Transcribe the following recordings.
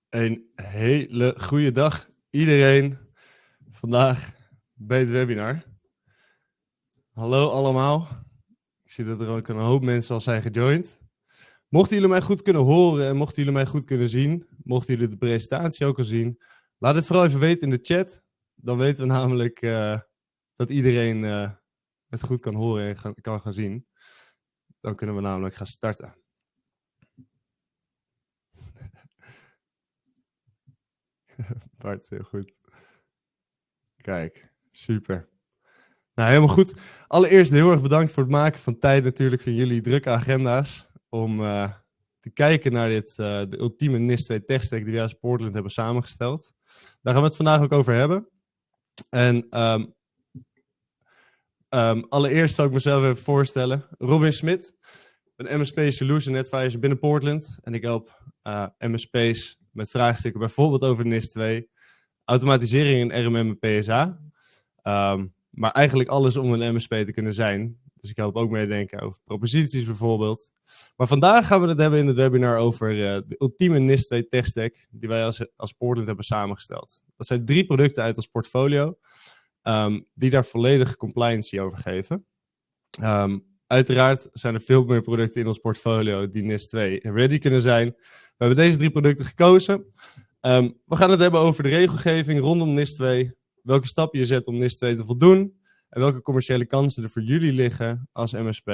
Een hele goede dag iedereen vandaag bij het webinar. Hallo allemaal. Ik zie dat er ook een hoop mensen al zijn gejoind. Mochten jullie mij goed kunnen horen en mochten jullie mij goed kunnen zien, mochten jullie de presentatie ook al zien, laat het vooral even weten in de chat. Dan weten we namelijk dat iedereen het goed kan horen en kan gaan zien. Dan kunnen we namelijk gaan starten. Bart, heel goed. Kijk, super. Nou, helemaal goed. Allereerst heel erg bedankt voor het maken van tijd natuurlijk van jullie drukke agenda's. Om te kijken naar de ultieme NIS2 tech-stack die wij als Portland hebben samengesteld. Daar gaan we het vandaag ook over hebben. En allereerst zou ik mezelf even voorstellen. Robin Smit, een MSP Solution Advisor binnen Portland. En ik help MSP's met vraagstukken bijvoorbeeld over NIS2, automatisering en RMM en PSA. Maar eigenlijk alles om een MSP te kunnen zijn. Dus ik help ook meedenken over proposities bijvoorbeeld. Maar vandaag gaan we het hebben in het webinar over de ultieme NIS2 tech stack die wij als Portland hebben samengesteld. Dat zijn 3 producten uit ons portfolio die daar volledige compliancy over geven. Uiteraard zijn er veel meer producten in ons portfolio die NIS2 ready kunnen zijn. We hebben deze 3 producten gekozen. We gaan het hebben over de regelgeving rondom NIS2. Welke stappen je zet om NIS2 te voldoen. En welke commerciële kansen er voor jullie liggen als MSP.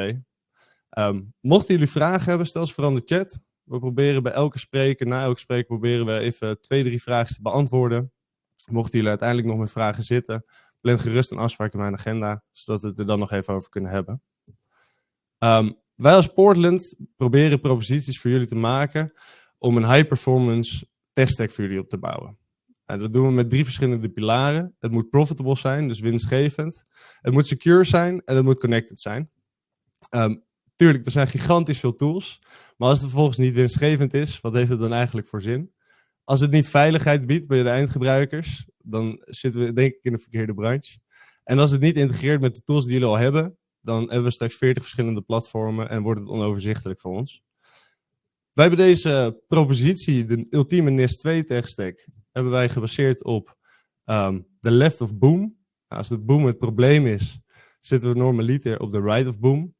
Mochten jullie vragen hebben, stel ze vooral in de chat. We proberen bij elke spreker, na elke spreker, proberen we even 2-3 vragen te beantwoorden. Mochten jullie uiteindelijk nog met vragen zitten, plan gerust een afspraak in mijn agenda, zodat we het er dan nog even over kunnen hebben. Wij als Portland proberen proposities voor jullie te maken om een high-performance tech-stack voor jullie op te bouwen. En dat doen we met 3 verschillende pilaren. Het moet profitable zijn, dus winstgevend. Het moet secure zijn en het moet connected zijn. Tuurlijk, er zijn gigantisch veel tools. Maar als het vervolgens niet winstgevend is, wat heeft het dan eigenlijk voor zin? Als het niet veiligheid biedt bij de eindgebruikers, dan zitten we denk ik in de verkeerde branche. En als het niet integreert met de tools die jullie al hebben, dan hebben we straks 40 verschillende platformen en wordt het onoverzichtelijk voor ons. Wij hebben deze propositie, de ultieme NIS2 tech stack, hebben wij gebaseerd op de left of boom. Nou, als de boom het probleem is, zitten we normaliter op de right of boom.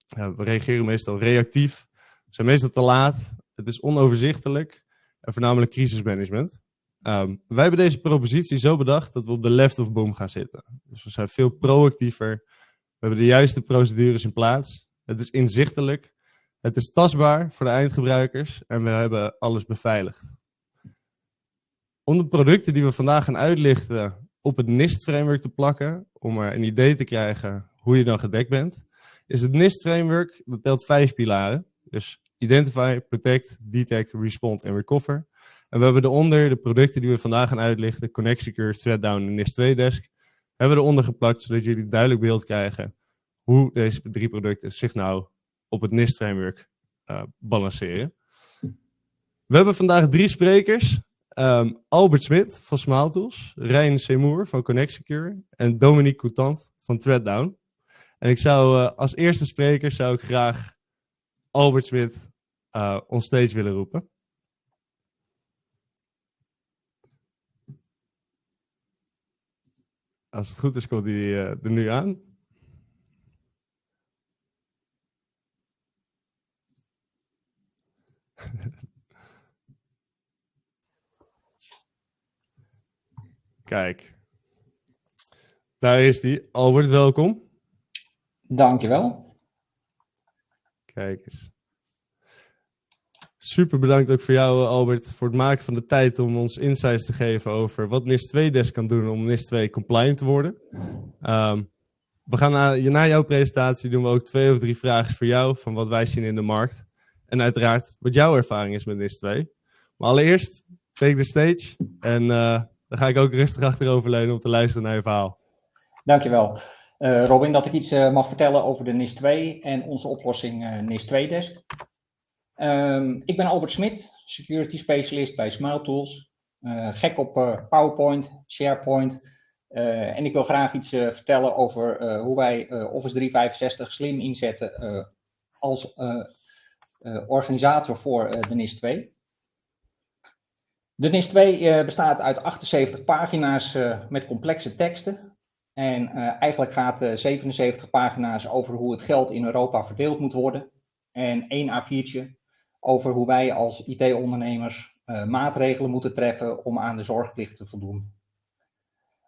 We reageren meestal reactief. We zijn meestal te laat. Het is onoverzichtelijk. En voornamelijk crisismanagement. Wij hebben deze propositie zo bedacht dat we op de left of boom gaan zitten. Dus we zijn veel proactiever. We hebben de juiste procedures in plaats. Het is inzichtelijk. Het is tastbaar voor de eindgebruikers. En we hebben alles beveiligd. Om de producten die we vandaag gaan uitlichten op het NIST-framework te plakken, om er een idee te krijgen hoe je dan gedekt bent, is het NIST-framework, dat telt 5 pilaren. Dus Identify, Protect, Detect, Respond en Recover. En we hebben eronder de producten die we vandaag gaan uitlichten, Connect, Secure, Threatdown en NIS2 Desk, hebben we eronder geplakt, zodat jullie een duidelijk beeld krijgen hoe deze 3 producten zich nou op het NIST-framework balanceren. We hebben vandaag 3 sprekers. Albert Smit van Smile Tools, Rijn Seymour van Connect Secure en Dominique Coutant van Threatdown. En ik zou als eerste spreker graag Albert Smit on stage willen roepen. Als het goed is, komt hij er nu aan. Kijk. Daar is hij. Albert, welkom. Dankjewel. Kijk eens. Super bedankt ook voor jou, Albert, voor het maken van de tijd om ons insights te geven over wat NIS2 Desk kan doen om NIS2 compliant te worden. We gaan na jouw presentatie doen we ook 2 of 3 vragen voor jou van wat wij zien in de markt. En uiteraard wat jouw ervaring is met NIS2. Maar allereerst, take the stage. En dan ga ik ook rustig achteroverleunen om te luisteren naar je verhaal. Dankjewel. Robin, dat ik iets mag vertellen over de NIS2 en onze oplossing NIS2 Desk. Ik ben Albert Smit, security specialist bij Smile Tools. Gek op PowerPoint, SharePoint. En ik wil graag iets vertellen over hoe wij Office 365 slim inzetten als organisator voor de NIS2. De NIS2 bestaat uit 78 pagina's met complexe teksten. En eigenlijk gaat 77 pagina's over hoe het geld in Europa verdeeld moet worden. En 1 A4'tje over hoe wij als IT-ondernemers maatregelen moeten treffen om aan de zorgplicht te voldoen.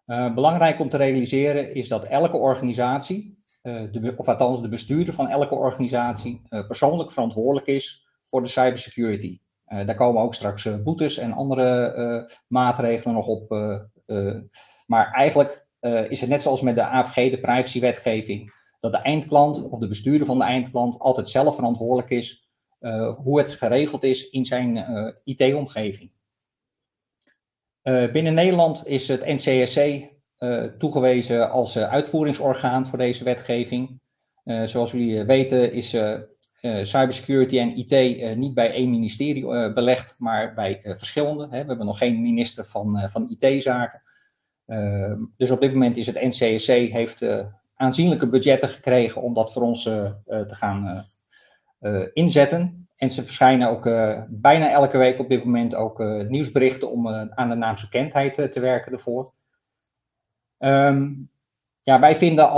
Belangrijk om te realiseren is dat elke organisatie, of althans de bestuurder van elke organisatie, persoonlijk verantwoordelijk is voor de cybersecurity. Daar komen ook straks boetes en andere maatregelen nog op. Maar eigenlijk is het net zoals met de AVG, de privacywetgeving, dat de eindklant of de bestuurder van de eindklant altijd zelf verantwoordelijk is hoe het geregeld is in zijn IT-omgeving. Binnen Nederland is het NCSC toegewezen als uitvoeringsorgaan voor deze wetgeving. Zoals jullie weten is cybersecurity en IT niet bij één ministerie belegd, maar bij verschillende. We hebben nog geen minister van IT-zaken. Dus op dit moment is het NCSC heeft aanzienlijke budgetten gekregen om dat voor ons te gaan inzetten. En ze verschijnen ook bijna elke week op dit moment ook nieuwsberichten om aan de naamsbekendheid te werken ervoor. Ja, wij vinden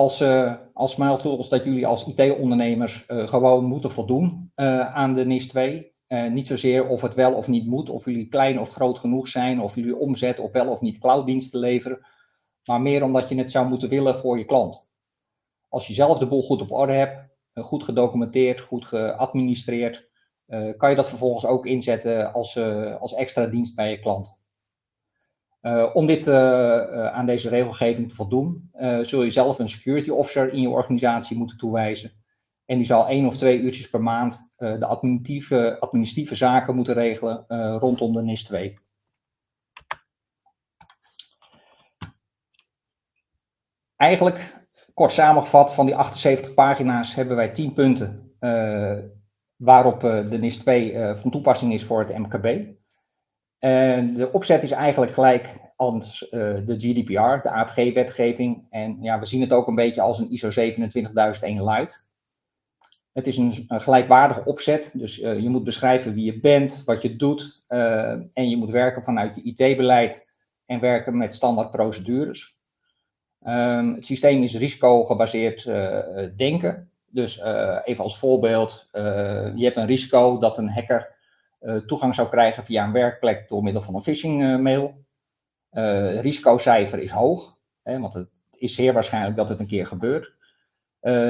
als SmileTools dat jullie als IT-ondernemers gewoon moeten voldoen aan de NIS2. Niet zozeer of het wel of niet moet, of jullie klein of groot genoeg zijn, of jullie omzet of wel of niet clouddiensten leveren. Maar meer omdat je het zou moeten willen voor je klant. Als je zelf de boel goed op orde hebt, goed gedocumenteerd, goed geadministreerd, kan je dat vervolgens ook inzetten als extra dienst bij je klant. Om aan deze regelgeving te voldoen, zul je zelf een security officer in je organisatie moeten toewijzen. En die zal 1 of 2 uurtjes per maand de administratieve zaken moeten regelen rondom de NIS2. Eigenlijk, kort samengevat, van die 78 pagina's hebben wij 10 punten waarop de NIS2 van toepassing is voor het MKB. De opzet is eigenlijk gelijk als de GDPR, de AVG-wetgeving. En ja, we zien het ook een beetje als een ISO 27001 Light. Het is een gelijkwaardige opzet, dus je moet beschrijven wie je bent, wat je doet. En je moet werken vanuit je IT-beleid en werken met standaard procedures. Het systeem is risicogebaseerd denken. Dus even als voorbeeld, je hebt een risico dat een hacker toegang zou krijgen via een werkplek door middel van een phishing mail. Risicocijfer is hoog, want het is zeer waarschijnlijk dat het een keer gebeurt.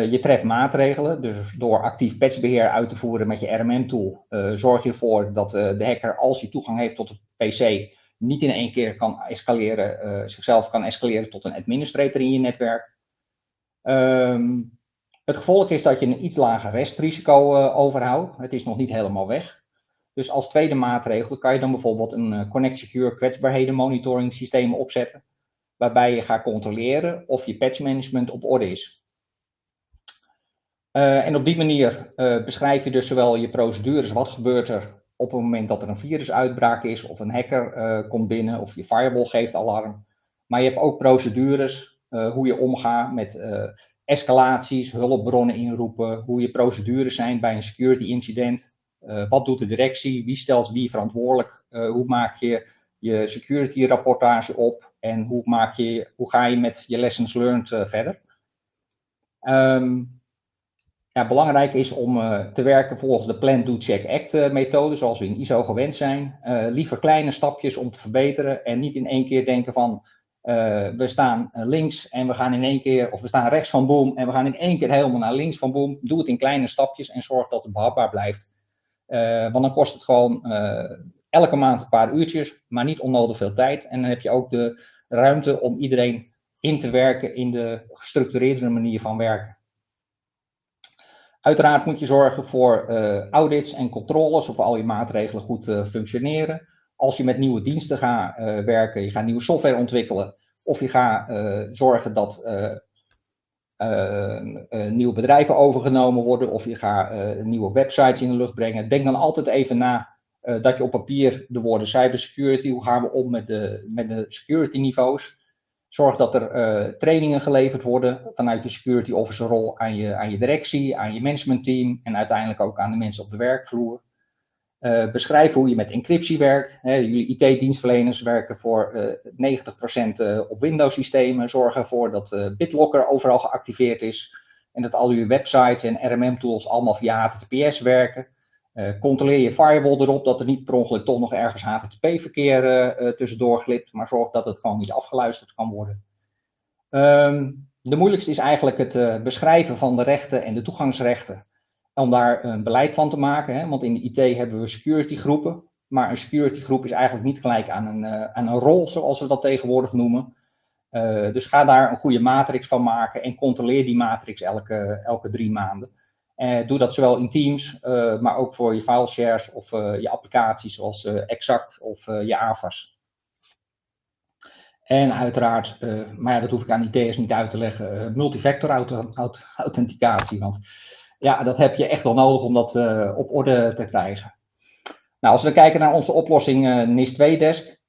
Je treft maatregelen, dus door actief patchbeheer uit te voeren met je RMM-tool zorg je ervoor dat de hacker, als hij toegang heeft tot de PC, niet in één keer kan escaleren, zichzelf kan escaleren tot een administrator in je netwerk. Het gevolg is dat je een iets lager restrisico overhoudt. Het is nog niet helemaal weg. Dus als tweede maatregel kan je dan bijvoorbeeld een Connect Secure kwetsbaarheden monitoring systeem opzetten, waarbij je gaat controleren of je patchmanagement op orde is. En op die manier beschrijf je dus zowel je procedures, wat gebeurt er op het moment dat er een virusuitbraak is, of een hacker komt binnen, of je firewall geeft alarm. Maar je hebt ook procedures, hoe je omgaat met escalaties, hulpbronnen inroepen, hoe je procedures zijn bij een security incident. Wat doet de directie, wie stelt wie verantwoordelijk, hoe maak je je security rapportage op en hoe ga je met je lessons learned verder. Ja, belangrijk is om te werken volgens de Plan, Do, Check, Act methode, zoals we in ISO gewend zijn. Liever kleine stapjes om te verbeteren en niet in één keer denken van we staan links en we gaan in één keer, of we staan rechts van boom en we gaan in één keer helemaal naar links van boom. Doe het in kleine stapjes en zorg dat het behapbaar blijft. Want dan kost het gewoon elke maand een paar uurtjes, maar niet onnodig veel tijd. En dan heb je ook de ruimte om iedereen in te werken in de gestructureerde manier van werken. Uiteraard moet je zorgen voor audits en controles of al je maatregelen goed functioneren. Als je met nieuwe diensten gaat werken, je gaat nieuwe software ontwikkelen of je gaat zorgen dat nieuwe bedrijven overgenomen worden of je gaat nieuwe websites in de lucht brengen. Denk dan altijd even na dat je op papier de woorden cybersecurity, hoe gaan we om met de security niveaus. Zorg dat er trainingen geleverd worden vanuit de security officer rol aan je directie, aan je managementteam en uiteindelijk ook aan de mensen op de werkvloer. Beschrijven hoe je met encryptie werkt. Jullie IT-dienstverleners werken voor 90% op Windows-systemen. Zorgen ervoor dat BitLocker overal geactiveerd is. En dat al uw websites en RMM-tools allemaal via HTTPS werken. Controleer je firewall erop dat er niet per ongeluk toch nog ergens HTTP-verkeer tussendoor glipt. Maar zorg dat het gewoon niet afgeluisterd kan worden. De moeilijkste is eigenlijk het beschrijven van de rechten en de toegangsrechten. Om daar een beleid van te maken. Hè? Want in de IT hebben we security groepen. Maar een security groep is eigenlijk niet gelijk aan een rol, zoals we dat tegenwoordig noemen. Dus ga daar een goede matrix van maken en controleer die matrix elke 3 maanden. Doe dat zowel in Teams, maar ook voor je file shares of je applicaties zoals Exact of je AVAS. En uiteraard, maar ja, dat hoef ik aan IT'ers niet uit te leggen, multifactor authenticatie. Want ja, dat heb je echt wel nodig om dat op orde te krijgen. Nou, als we kijken naar onze oplossing NIS2 Desk,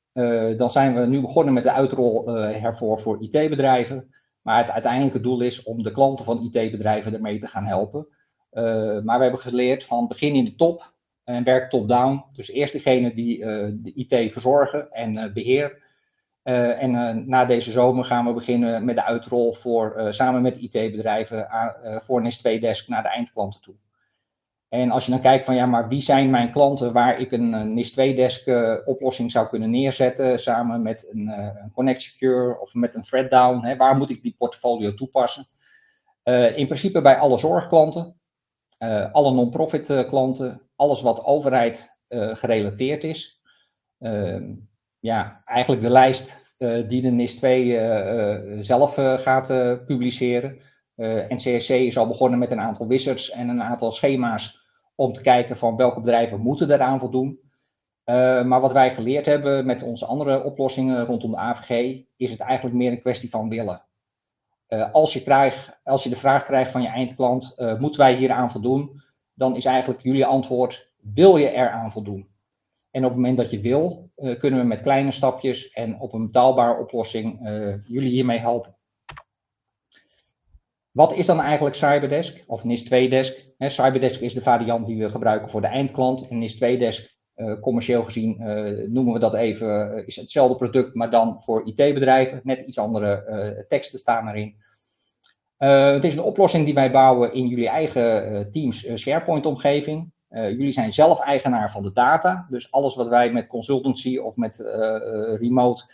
dan zijn we nu begonnen met de uitrol hervoor voor IT-bedrijven. Maar het uiteindelijke doel is om de klanten van IT-bedrijven ermee te gaan helpen. Maar we hebben geleerd van begin in de top en werk top-down. Dus eerst degene die de IT verzorgen en beheer. Na deze zomer gaan we beginnen met de uitrol voor, samen met IT-bedrijven voor NIS2 Desk naar de eindklanten toe. En als je dan kijkt van ja, maar wie zijn mijn klanten waar ik een NIS2 Desk oplossing zou kunnen neerzetten samen met een Connect Secure of met een Threaddown, hè, waar moet ik die portfolio toepassen? In principe bij alle zorgklanten, alle non-profit klanten, alles wat overheid gerelateerd is. Ja, eigenlijk de lijst die de NIS2 zelf gaat publiceren. NCSC is al begonnen met een aantal wizards en een aantal schema's om te kijken van welke bedrijven moeten daaraan voldoen. Maar wat wij geleerd hebben met onze andere oplossingen rondom de AVG, is het eigenlijk meer een kwestie van willen. Als je de vraag krijgt van je eindklant, moeten wij hier aan voldoen? Dan is eigenlijk jullie antwoord, wil je eraan voldoen? En op het moment dat je wil, kunnen we met kleine stapjes en op een betaalbare oplossing jullie hiermee helpen. Wat is dan eigenlijk Cyberdesk of NIS2 Desk? Cyberdesk is de variant die we gebruiken voor de eindklant. En NIS2 Desk, commercieel gezien, noemen we dat even, is hetzelfde product, maar dan voor IT-bedrijven. Net iets andere teksten staan erin. Het is een oplossing die wij bouwen in jullie eigen Teams SharePoint-omgeving. Jullie zijn zelf eigenaar van de data. Dus alles wat wij met consultancy of met remote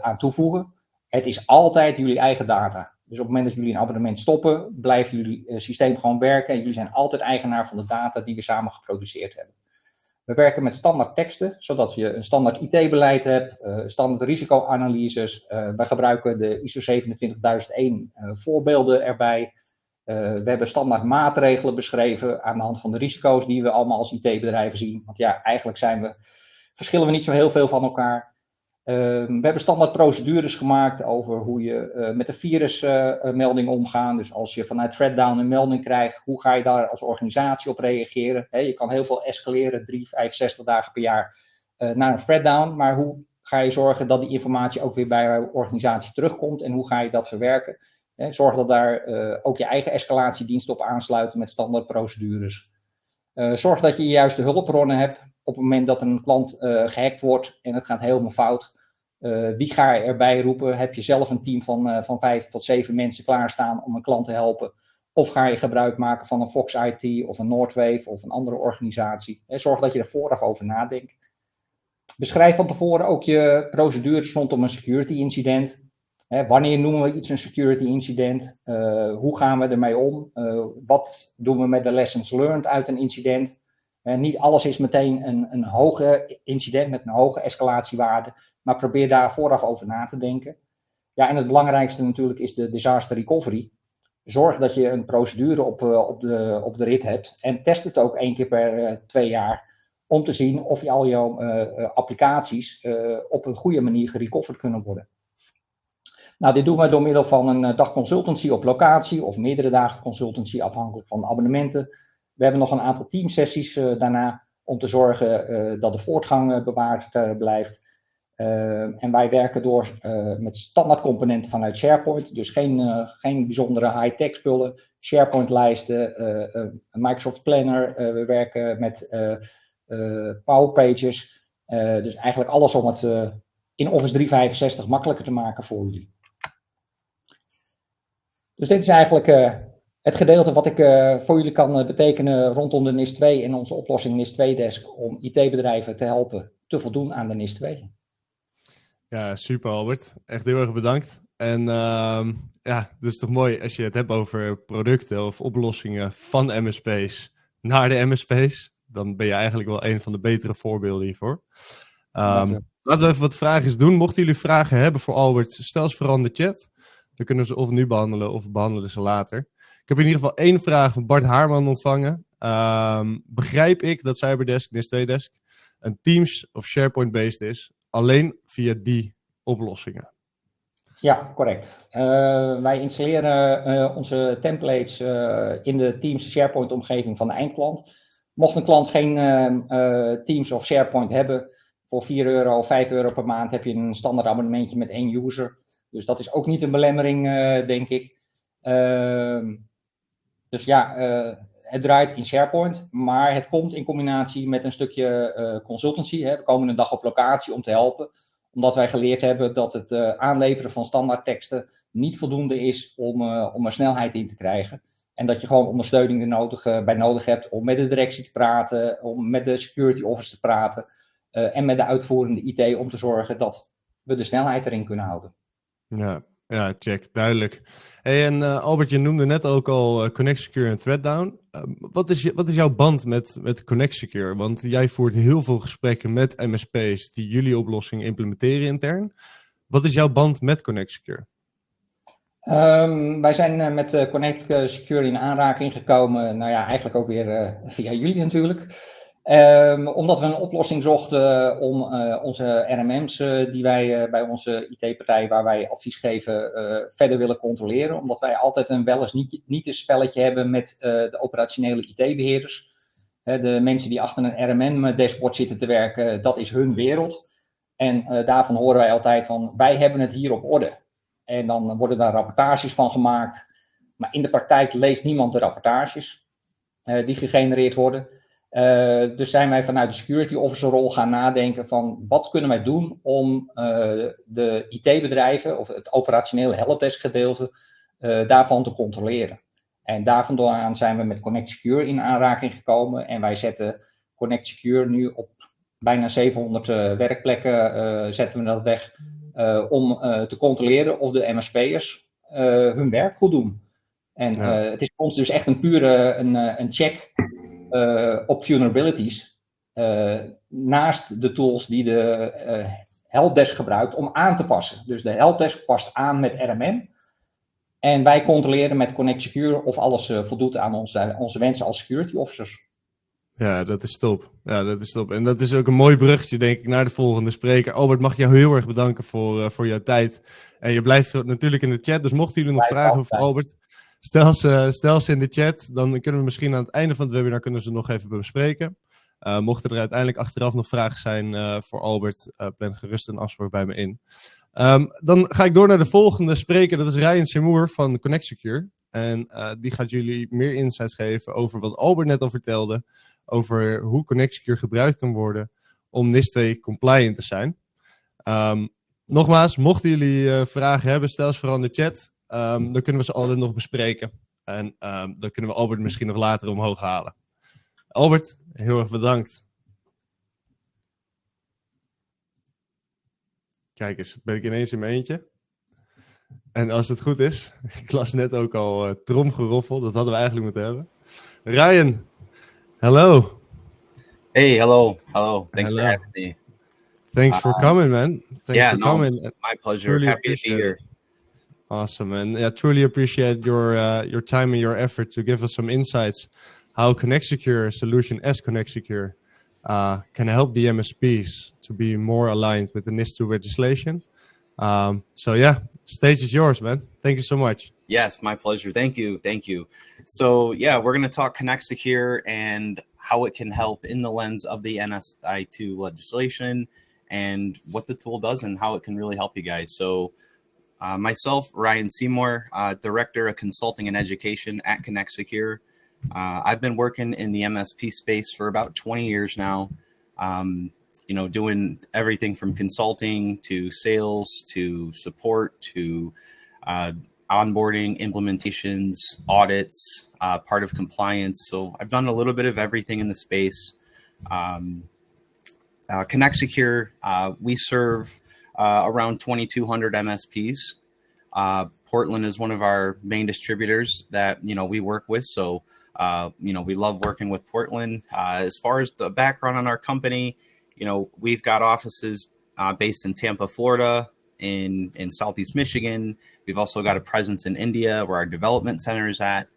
aan toevoegen. Het is altijd jullie eigen data. Dus op het moment dat jullie een abonnement stoppen, blijft jullie systeem gewoon werken. En jullie zijn altijd eigenaar van de data die we samen geproduceerd hebben. We werken met standaard teksten, zodat je een standaard IT-beleid hebt, standaard risicoanalyses. We gebruiken de ISO 27001 voorbeelden erbij. We hebben standaard maatregelen beschreven aan de hand van de risico's die we allemaal als IT-bedrijven zien. Want ja, eigenlijk verschillen we niet zo heel veel van elkaar. We hebben standaard procedures gemaakt over hoe je met een virusmelding omgaat. Dus als je vanuit Threaddown een melding krijgt, hoe ga je daar als organisatie op reageren? Je kan heel veel escaleren, 3, 5, 60 dagen per jaar naar een Threaddown. Maar hoe ga je zorgen dat die informatie ook weer bij jouw organisatie terugkomt en hoe ga je dat verwerken? Zorg dat daar ook je eigen escalatiedienst op aansluiten met standaard procedures. Zorg dat je de juiste hulpbronnen hebt op het moment dat een klant gehackt wordt en het gaat helemaal fout. Wie ga je erbij roepen? Heb je zelf een team van 5 tot 7 mensen klaarstaan om een klant te helpen? Of ga je gebruik maken van een Fox IT of een Noordwave of een andere organisatie? Zorg dat je er vooraf over nadenkt. Beschrijf van tevoren ook je procedures rondom een security incident. Wanneer noemen we iets een security incident? Hoe gaan we ermee om? Wat doen we met de lessons learned uit een incident? Niet alles is meteen een hoge incident met een hoge escalatiewaarde, maar probeer daar vooraf over na te denken. Ja, en het belangrijkste natuurlijk is de disaster recovery. Zorg dat je een procedure op de rit hebt en test het ook 1 keer per 2 jaar om te zien of al jouw applicaties op een goede manier gerecoverd kunnen worden. Nou, dit doen we door middel van een dag consultancy op locatie of meerdere dagen consultancy afhankelijk van de abonnementen. We hebben nog een aantal teamsessies daarna om te zorgen dat de voortgang bewaard blijft. En wij werken door met standaard componenten vanuit SharePoint. Dus geen bijzondere high-tech spullen. SharePoint lijsten, Microsoft Planner. We werken met powerpages. Dus eigenlijk alles om het in Office 365 makkelijker te maken voor jullie. Dus dit is eigenlijk het gedeelte wat ik voor jullie kan betekenen rondom de NIS2 en onze oplossing NIS2 Desk om IT-bedrijven te helpen te voldoen aan de NIS2. Ja, super Albert. Echt heel erg bedankt. En ja, het is toch mooi als je het hebt over producten of oplossingen van MSP's naar de MSP's. Dan ben je eigenlijk wel een van de betere voorbeelden hiervoor. Laten we even wat vragen doen. Mochten jullie vragen hebben voor Albert, stel ze vooral in de chat. Dan kunnen we ze of nu behandelen of behandelen ze later. Ik heb in ieder geval 1 vraag van Bart Haarman ontvangen. Begrijp ik dat Cyberdesk, NIS2 Desk, een Teams of SharePoint-based is, alleen via die oplossingen? Ja, correct. Wij installeren onze templates in de Teams SharePoint-omgeving van de eindklant. Mocht een klant geen Teams of SharePoint hebben, voor €4 of €5 per maand heb je een standaard abonnementje met 1 user. Dus dat is ook niet een belemmering, denk ik. Dus ja, het draait in SharePoint, maar het komt in combinatie met een stukje consultancy. Hè. We komen een dag op locatie om te helpen, omdat wij geleerd hebben dat het aanleveren van standaard teksten niet voldoende is om er snelheid in te krijgen. En dat je gewoon ondersteuning bij nodig hebt om met de directie te praten, om met de security office te praten en met de uitvoerende IT om te zorgen dat we de snelheid erin kunnen houden. Ja, check, duidelijk. Hey, en Albert, je noemde net ook al Connect Secure en Threaddown. Wat is jouw band met Connect Secure? Want jij voert heel veel gesprekken met MSP's die jullie oplossing implementeren intern. Wat is jouw band met Connect Secure? Wij zijn met Connect Secure in aanraking gekomen, nou ja, eigenlijk ook weer via jullie natuurlijk. Omdat we een oplossing zochten om onze RMM's die wij bij onze IT-partij waar wij advies geven verder willen controleren. Omdat wij altijd een wel eens niet een spelletje hebben met de operationele IT-beheerders. De mensen die achter een RMM-dashboard zitten te werken, dat is hun wereld. En daarvan horen wij altijd van, wij hebben het hier op orde. En dan worden daar rapportages van gemaakt. Maar in de praktijk leest niemand de rapportages die gegenereerd worden. Dus zijn wij vanuit de security officer rol gaan nadenken van wat kunnen wij doen om de IT-bedrijven of het operationele helpdesk gedeelte daarvan te controleren. En daarvan zijn we met Connect Secure in aanraking gekomen en wij zetten Connect Secure nu op bijna 700 werkplekken zetten we dat weg om te controleren of de MSP'ers hun werk goed doen. En het is voor ons dus echt een pure een check op vulnerabilities naast de tools die de helpdesk gebruikt om aan te passen. Dus de helpdesk past aan met RMM en wij controleren met Connect Secure of alles voldoet aan onze wensen als security officers. Ja, dat is top. Ja, dat is top. En dat is ook een mooi bruggetje, denk ik, naar de volgende spreker. Albert, mag ik jou heel erg bedanken voor jouw tijd. En je blijft natuurlijk in de chat, dus mochten jullie nog vragen over Albert, stel ze in de chat. Dan kunnen we misschien aan het einde van het webinar kunnen ze nog even bespreken. Mochten er uiteindelijk achteraf nog vragen zijn voor Albert, plan gerust een afspraak bij me in. Dan ga ik door naar de volgende spreker. Dat is Ryan Seymour van Connect Secure. En die gaat jullie meer insights geven over wat Albert net al vertelde. Over hoe Connect Secure gebruikt kan worden om NIS2 compliant te zijn. Nogmaals, mochten jullie vragen hebben, stel ze vooral in de chat. Dan kunnen we ze altijd nog bespreken. En dan kunnen we Albert misschien nog later omhoog halen. Albert, heel erg bedankt. Kijk eens, ben ik ineens in mijn eentje. En als het goed is, ik las net ook al tromgeroffel, dat hadden we eigenlijk moeten hebben. Ryan, hello. Hey, hello. Thanks for having me. Thanks for coming, man. Thanks for coming. My pleasure. Happy to be here. Awesome, and I truly appreciate your time and your effort to give us some insights how Connect Secure solution as Connect Secure can help the MSPs to be more aligned with the NIS2 legislation. So yeah, stage is yours, man. Thank you so much. Yes, my pleasure. Thank you. So yeah, we're going to talk Connect Secure and how it can help in the lens of the NIS2 legislation and what the tool does and how it can really help you guys. So myself, Ryan Seymour, Director of Consulting and Education at Connect Secure. I've been working in the MSP space for about 20 years now, doing everything from consulting to sales to support to onboarding, implementations, audits, part of compliance. So I've done a little bit of everything in the space. Connect Secure, we serve around 2,200 MSPs. Portland is one of our main distributors that we work with. So we love working with Portland. As far as the background on our company, we've got offices based in Tampa, Florida, in Southeast Michigan. We've also got a presence in India where our development center is at.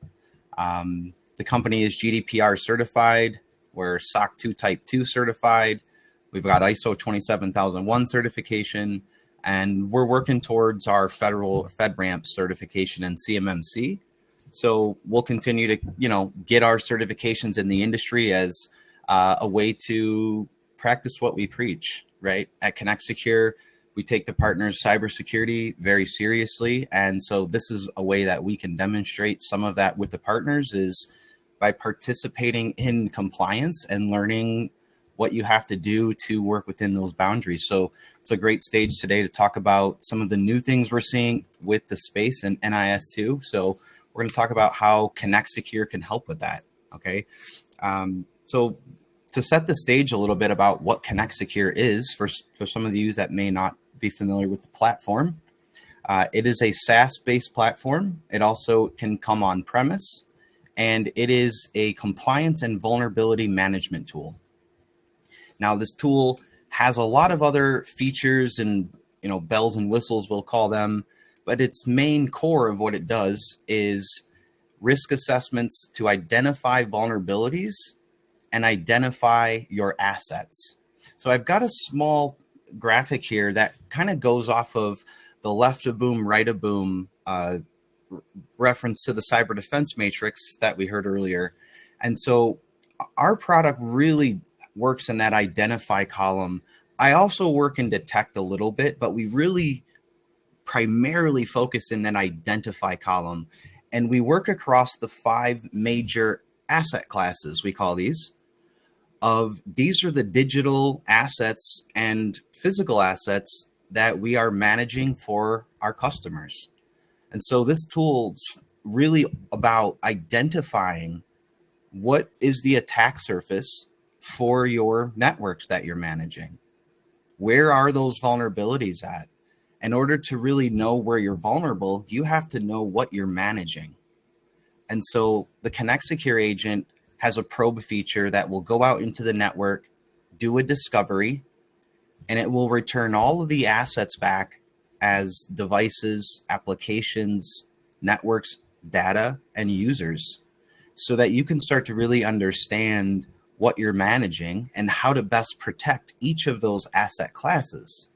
The company is GDPR certified. We're SOC 2 Type 2 certified. We've got ISO 27001 certification, and we're working towards our federal FedRAMP certification and CMMC. So we'll continue to, get our certifications in the industry as a way to practice what we preach, right? At Connect Secure, we take the partners' cybersecurity very seriously. And so this is a way that we can demonstrate some of that with the partners is by participating in compliance and learning what you have to do to work within those boundaries. So it's a great stage today to talk about some of the new things we're seeing with the space and NIS2. So we're going to talk about how Connect Secure can help with that. Okay. So to set the stage a little bit about what Connect Secure is for some of you that may not be familiar with the platform, it is a SaaS-based platform. It also can come on premise, and it is a compliance and vulnerability management tool. Now, this tool has a lot of other features and bells and whistles, we'll call them, but its main core of what it does is risk assessments to identify vulnerabilities and identify your assets. So I've got a small graphic here that kind of goes off of the left of boom, right of boom reference to the cyber defense matrix that we heard earlier. And so our product really works in that identify column. I also work in detect a little bit, but we really primarily focus in that identify column. And we work across the 5 major asset classes, we call these. These are the digital assets and physical assets that we are managing for our customers. And so this tool's really about identifying what is the attack surface for your networks that you're managing. Where are those vulnerabilities at? In order to really know where you're vulnerable, you have to know what you're managing. And so the Connect Secure agent has a probe feature that will go out into the network, do a discovery, and it will return all of the assets back as devices, applications, networks, data, and users, so that you can start to really understand what you're managing and how to best protect each of those asset classes.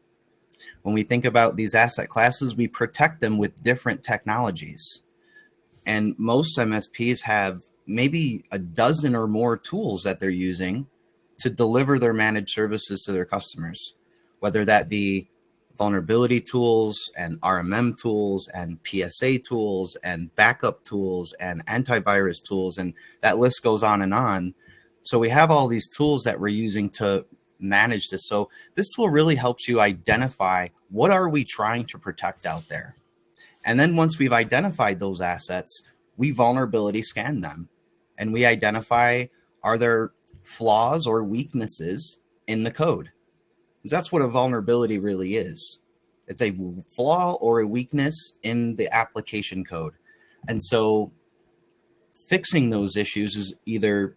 When we think about these asset classes, we protect them with different technologies. And most MSPs have maybe a dozen or more tools that they're using to deliver their managed services to their customers, whether that be vulnerability tools and RMM tools and PSA tools and backup tools and antivirus tools, and that list goes on and on. So we have all these tools that we're using to manage this. So this tool really helps you identify what are we trying to protect out there. And then once we've identified those assets, we vulnerability scan them and we identify, are there flaws or weaknesses in the code? Because that's what a vulnerability really is. It's a flaw or a weakness in the application code. And so fixing those issues is either,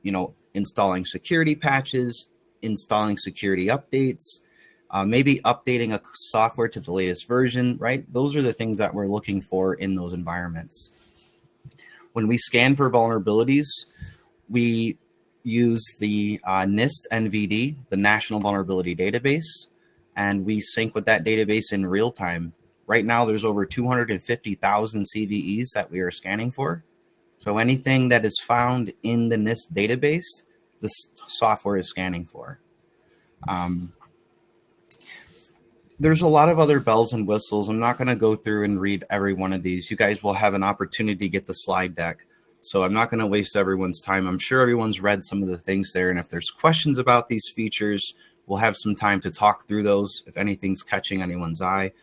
installing security patches, installing security updates, maybe updating a software to the latest version, right? Those are the things that we're looking for in those environments. When we scan for vulnerabilities, we use the NIST NVD, the National Vulnerability Database, and we sync with that database in real time. Right now, there's over 250,000 CVEs that we are scanning for. So anything that is found in the NIST database, the software is scanning for. There's a lot of other bells and whistles. I'm not going to go through and read every one of these. You guys will have an opportunity to get the slide deck. So I'm not going to waste everyone's time. I'm sure everyone's read some of the things there. And if there's questions about these features, we'll have some time to talk through those if anything's catching anyone's eye.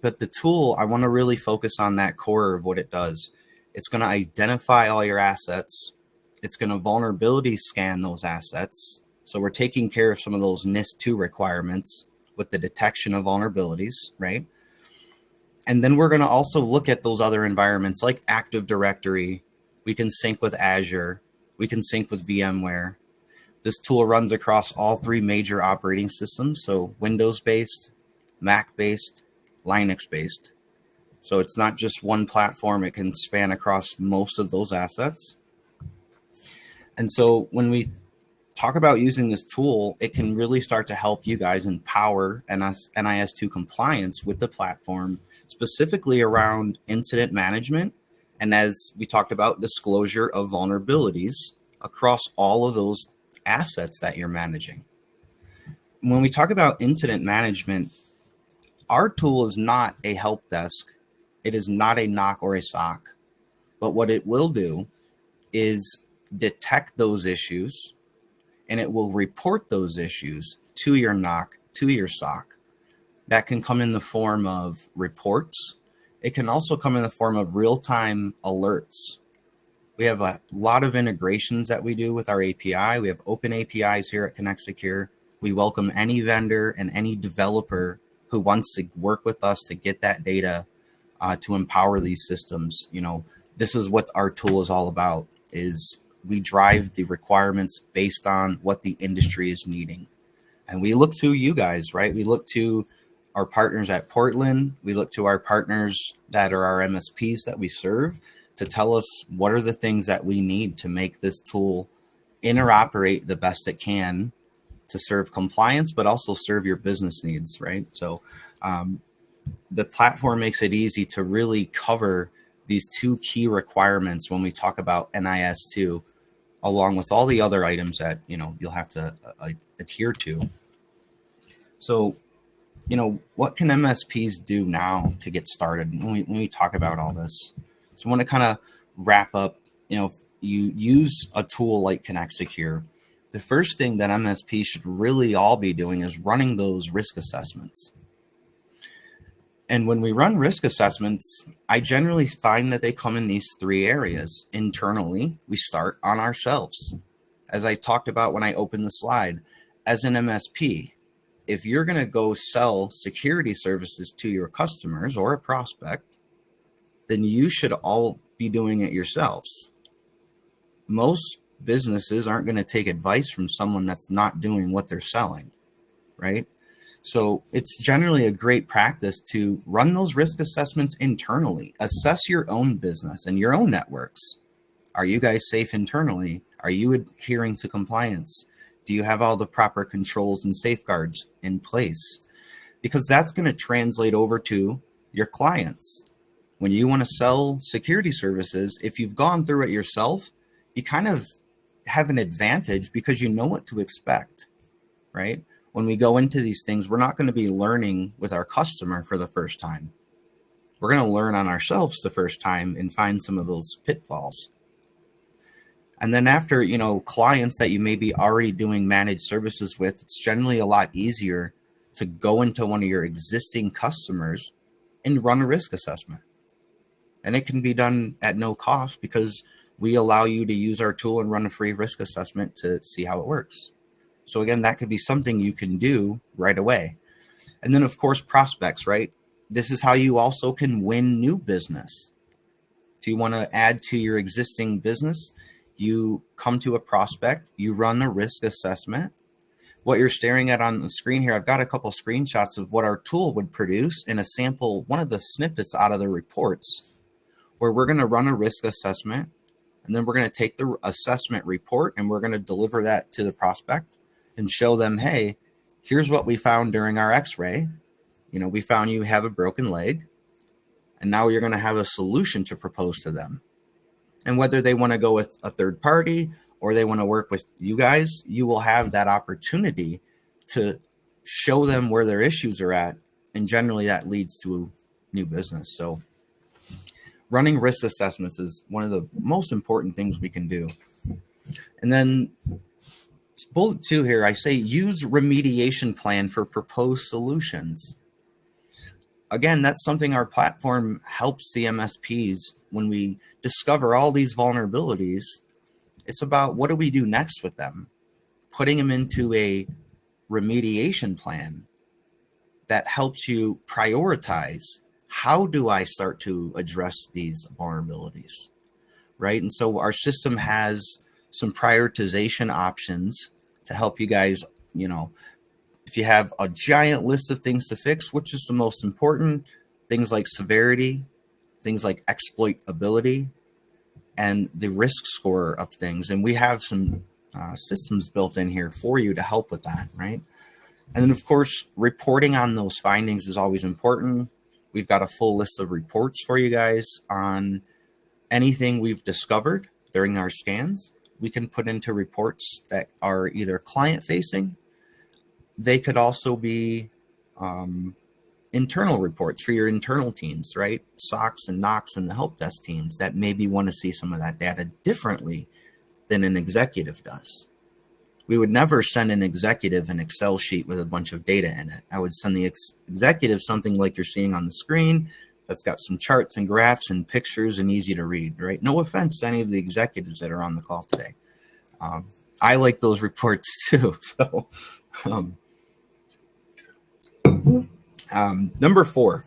But the tool, I want to really focus on that core of what it does. It's going to identify all your assets. It's going to vulnerability scan those assets. So we're taking care of some of those NIS2 requirements with the detection of vulnerabilities, right? And then we're going to also look at those other environments like Active Directory. We can sync with Azure. We can sync with VMware. This tool runs across all 3 major operating systems. So Windows-based, Mac-based, Linux-based. So it's not just one platform. It can span across most of those assets. And so when we talk about using this tool, it can really start to help you guys empower NIS2 compliance with the platform, specifically around incident management. And as we talked about, disclosure of vulnerabilities across all of those assets that you're managing. When we talk about incident management, our tool is not a help desk. It is not a NOC or a SOC. But what it will do is detect those issues, and it will report those issues to your NOC, to your SOC. That can come in the form of reports. It can also come in the form of real-time alerts. We have a lot of integrations that we do with our API. We have open APIs here at Connect Secure. We welcome any vendor and any developer who wants to work with us to get that data to empower these systems. You know, this is what our tool is all about, is we drive the requirements based on what the industry is needing. And we look to you guys, right? We look to our partners at Portland. We look to our partners that are our MSPs that we serve to tell us what are the things that we need to make this tool interoperate the best it can to serve compliance, but also serve your business needs, right? So the platform makes it easy to really cover these 2 key requirements when we talk about NIS2, along with all the other items that, you know, you'll have to adhere to. So, you know, what can MSPs do now to get started when we talk about all this? So I want to kind of wrap up, you know, you use a tool like Connect Secure. The first thing that MSPs should really all be doing is running those risk assessments. And when we run risk assessments, I generally find that they come in these 3 areas. Internally, we start on ourselves. As I talked about when I opened the slide, as an MSP, if you're going to go sell security services to your customers or a prospect, then you should all be doing it yourselves. Most businesses aren't going to take advice from someone that's not doing what they're selling, right? So it's generally a great practice to run those risk assessments internally. Assess your own business and your own networks. Are you guys safe internally? Are you adhering to compliance? Do you have all the proper controls and safeguards in place? Because that's going to translate over to your clients. When you want to sell security services, if you've gone through it yourself, you kind of have an advantage because you know what to expect, right? When we go into these things, we're not going to be learning with our customer for the first time. We're going to learn on ourselves the first time and find some of those pitfalls. And then after, you know, clients that you may be already doing managed services with, it's generally a lot easier to go into one of your existing customers and run a risk assessment. And it can be done at no cost because we allow you to use our tool and run a free risk assessment to see how it works. So again, that could be something you can do right away. And then of course, prospects, right? This is how you also can win new business. If you want to add to your existing business, you come to a prospect, you run a risk assessment. What you're staring at on the screen here, I've got a couple screenshots of what our tool would produce in a sample, one of the snippets out of the reports, where we're going to run a risk assessment, and then we're going to take the assessment report and we're going to deliver that to the prospect and show them, hey, here's what we found during our x-ray. You know, we found you have a broken leg, and now you're going to have a solution to propose to them. And whether they want to go with a third party or they want to work with you guys, you will have that opportunity to show them where their issues are at. And generally that leads to new business. So running risk assessments is one of the most important things we can do. And then bullet 2 here, I say use remediation plan for proposed solutions. Again, that's something our platform helps the MSPs when we discover all these vulnerabilities. It's about what do we do next with them? Putting them into a remediation plan that helps you prioritize, how do I start to address these vulnerabilities, right? And so our system has some prioritization options to help you guys, you know, if you have a giant list of things to fix, which is the most important, things like severity, things like exploitability, and the risk score of things. And we have some systems built in here for you to help with that, right? And then, of course, reporting on those findings is always important. We've got a full list of reports for you guys on anything we've discovered during our scans. We can put into reports that are either client-facing. They could also be internal reports for your internal teams, right? SOCs and NOCs and the help desk teams that maybe want to see some of that data differently than an executive does. We would never send an executive an Excel sheet with a bunch of data in it. I would send the executive something like you're seeing on the screen that's got some charts and graphs and pictures and easy to read, right? No offense to any of the executives that are on the call today. I like those reports too. So number 4,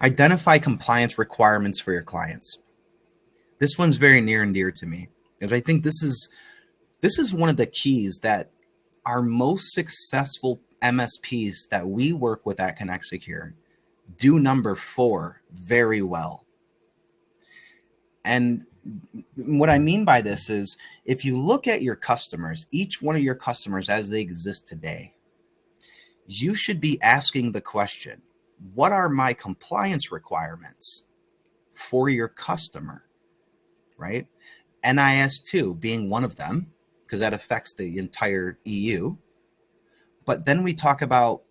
identify compliance requirements for your clients. This one's very near and dear to me because I think this is one of the keys that our most successful MSPs that we work with at Connect Secure do number 4 very well. And what I mean by this is if you look at your customers, each one of your customers as they exist today, you should be asking the question, what are my compliance requirements for your customer, right? NIS2 being one of them, because that affects the entire EU. But then we talk about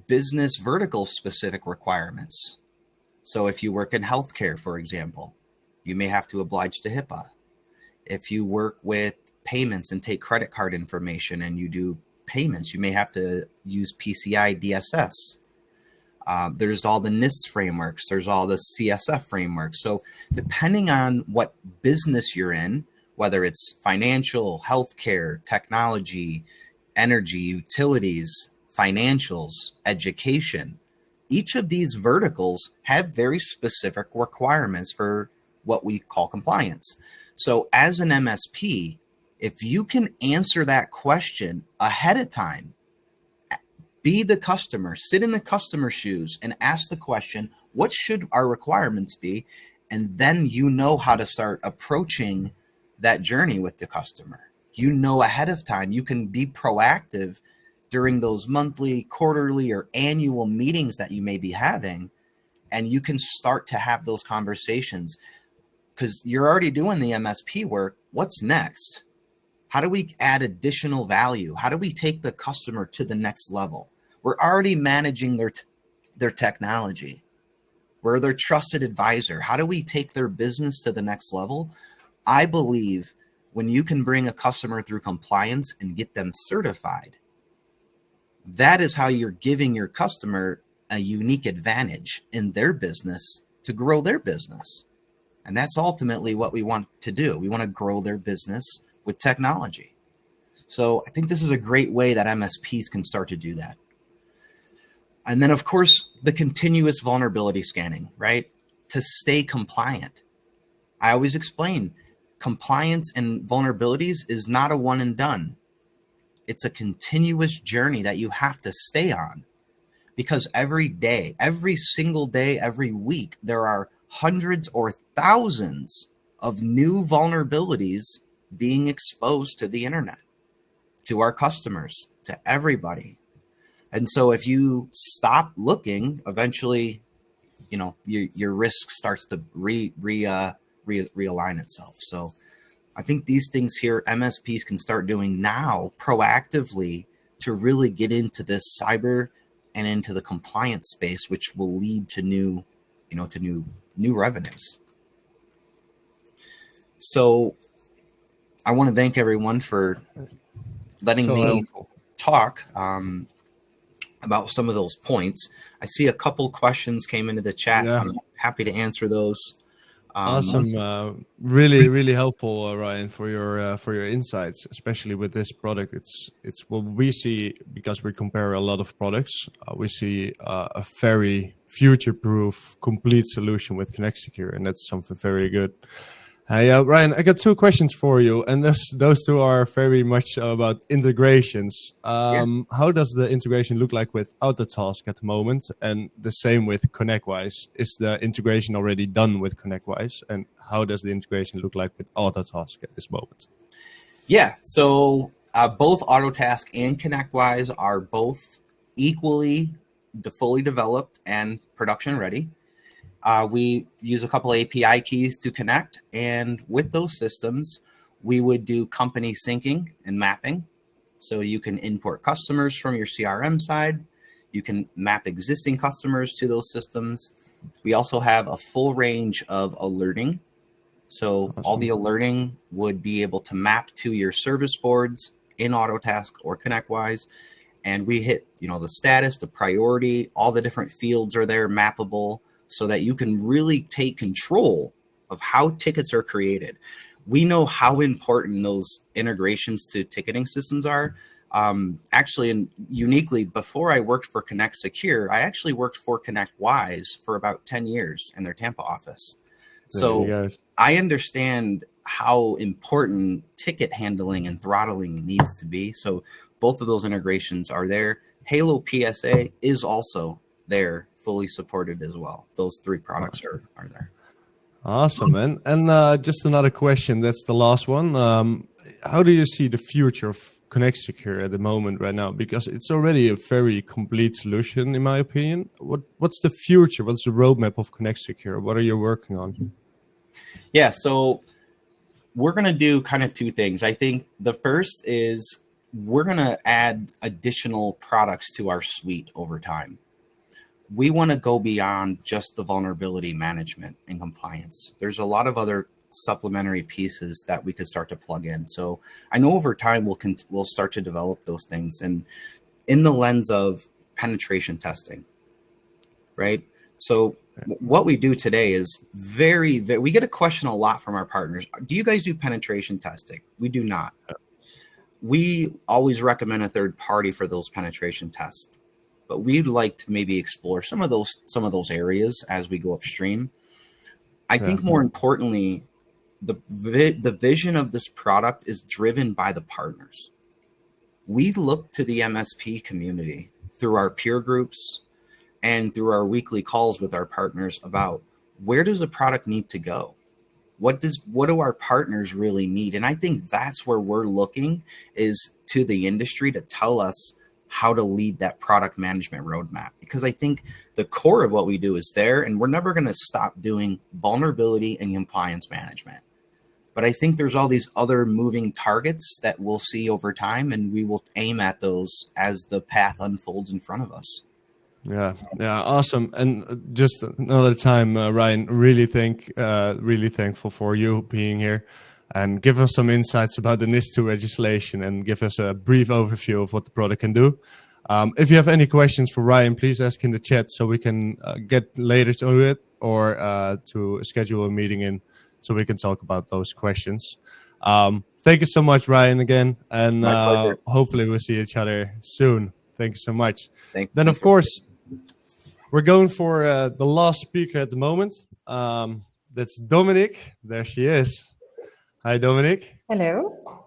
business vertical specific requirements. So if you work in healthcare, for example, you may have to oblige to HIPAA. If you work with payments and take credit card information and you do payments, you may have to use PCI DSS. There's all the NIS frameworks. There's all the CSF frameworks. So depending on what business you're in, whether it's financial, healthcare, technology, energy, utilities, financials, education, each of these verticals have very specific requirements for what we call compliance. So as an MSP, if you can answer that question ahead of time, be the customer, sit in the customer's shoes and ask the question, what should our requirements be? And then you know how to start approaching that journey with the customer. You know ahead of time, you can be proactive during those monthly, quarterly, or annual meetings that you may be having, and you can start to have those conversations because you're already doing the MSP work. What's next? How do we add additional value? How do we take the customer to the next level? We're already managing their technology. We're their trusted advisor. How do we take their business to the next level? I believe when you can bring a customer through compliance and get them certified, that is how you're giving your customer a unique advantage in their business to grow their business. And that's ultimately what we want to do. We want to grow their business with technology. So I think this is a great way that MSPs can start to do that. And then, of course, the continuous vulnerability scanning, right? To stay compliant. I always explain compliance and vulnerabilities is not a one and done. It's a continuous journey that you have to stay on because every day, every single day, every week, there are hundreds or thousands of new vulnerabilities being exposed to the internet, to our customers, to everybody. And so if you stop looking, eventually, you know, your risk starts to realign itself. So I think these things here, MSPs can start doing now proactively to really get into this cyber and into the compliance space, which will lead to new revenues. So I want to thank everyone for letting me helpful. talk about some of those points. I see a couple questions came into the chat. Yeah. I'm happy to answer those. Awesome. Really helpful, Ryan, for your insights, especially with this product. It's what we see, because we compare a lot of products. We see a very future-proof, complete solution with Connect Secure, and that's something very good. Ryan, I got two questions for you, and those two are very much about integrations. How does the integration look like with Autotask at the moment? And the same with ConnectWise. Is the integration already done with ConnectWise? And how does the integration look like with Autotask at this moment? Yeah, so both Autotask and ConnectWise are both equally fully developed and production ready. We use a couple API keys to connect, and with those systems, we would do company syncing and mapping. So you can import customers from your CRM side. You can map existing customers to those systems. We also have a full range of alerting. So all the alerting would be able to map to your service boards in Autotask or ConnectWise. And we hit, the status, the priority, all the different fields are there mappable, so that you can really take control of how tickets are created. We know how important those integrations to ticketing systems are. Actually, and uniquely, before I worked for Connect Secure, I actually worked for ConnectWise for about 10 years in their Tampa office. So I understand how important ticket handling and throttling needs to be. So both of those integrations are there. Halo PSA is also there, fully supported as well. Those three products are there. Awesome, man. And just another question, that's the last one. How do you see the future of Connect Secure at the moment right now? Because it's already a very complete solution, in my opinion. What's the future? What's the roadmap of Connect Secure? What are you working on? Yeah, so we're going to do kind of two things. I think the first is we're going to add additional products to our suite over time. We want to go beyond just the vulnerability management and compliance. There's a lot of other supplementary pieces that we could start to plug in. So I know over time we'll start to develop those things, and in the lens of penetration testing, right? So what we do today is we get a question a lot from our partners. Do you guys do penetration testing? We do not. We always recommend a third party for those penetration tests, but we'd like to maybe explore some of those areas as we go upstream. I think more importantly, the vision of this product is driven by the partners. We look to the MSP community through our peer groups and through our weekly calls with our partners about where does the product need to go? What do our partners really need? And I think that's where we're looking, is to the industry to tell us how to lead that product management roadmap. Because I think the core of what we do is there, and we're never going to stop doing vulnerability and compliance management. But I think there's all these other moving targets that we'll see over time, and we will aim at those as the path unfolds in front of us. Yeah, awesome. And just another time, Ryan, really thankful for you being here, and give us some insights about the NIS2 legislation, and give us a brief overview of what the product can do. If you have any questions for Ryan, please ask in the chat so we can get later to it, or to schedule a meeting in so we can talk about those questions. Thank you so much, Ryan, again, and hopefully we'll see each other soon. Thank you so much. Then, of course, we're going for the last speaker at the moment. That's Dominique. There she is. Hi, Dominique. Hello.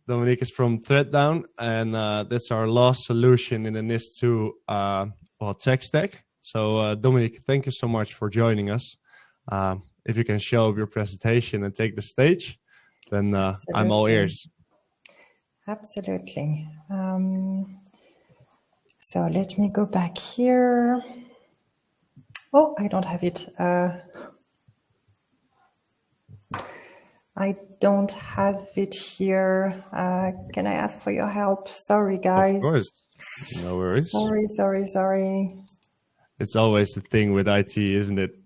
Dominique is from ThreatDown, and that's our last solution in the NIS2 tech stack. So, Dominique, thank you so much for joining us. If you can show up your presentation and take the stage, then I'm all ears. Absolutely. So let me go back here. Oh, I don't have it. I don't have it here. Can I ask for your help? Sorry, guys. Of course. No worries. Sorry. It's always the thing with IT, isn't it?